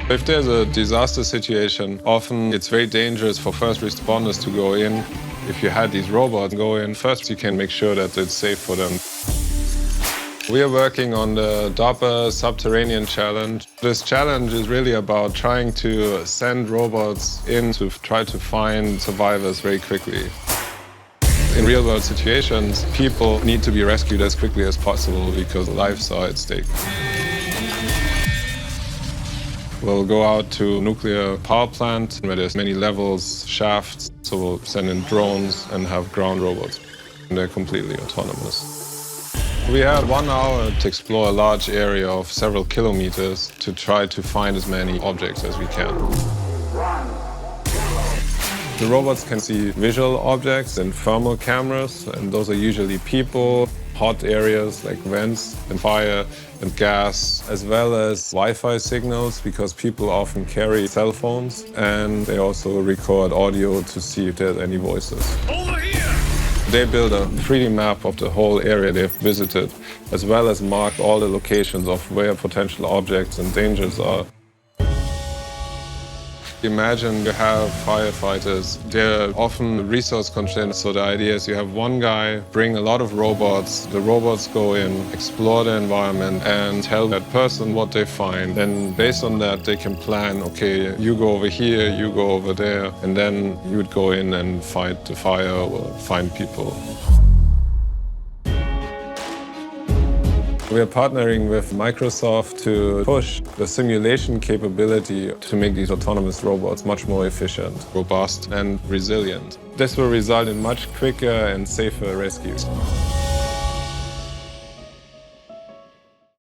If there's a disaster situation, often it's very dangerous for first responders to go in. If you had these robots go in, first you can make sure that it's safe for them. We are working on the DARPA Subterranean challenge. This challenge is really about trying to send robots in to try to find survivors very quickly. In real-world situations, people need to be rescued as quickly as possible because lives are at stake. We'll go out to a nuclear power plant where there's many levels, shafts, so we'll send in drones and have ground robots. And they're completely autonomous. We had 1 hour to explore a large area of several kilometers to try to find as many objects as we can. The robots can see visual objects and thermal cameras, and those are usually people, hot areas like vents and fire and gas, as well as Wi-Fi signals, because people often carry cell phones, and they also record audio to see if there's any voices. Over here! They build a 3D map of the whole area they've visited, as well as mark all the locations of where potential objects and dangers are. Imagine you have firefighters. They're often resource constrained, so the idea is you have one guy bring a lot of robots. The robots go in, explore the environment, and tell that person what they find. And based on that, they can plan, okay, you go over here, you go over there, and then you would go in and fight the fire or find people. We are partnering with Microsoft to push the simulation capability to make these autonomous robots much more efficient, robust, and resilient. This will result in much quicker and safer rescues.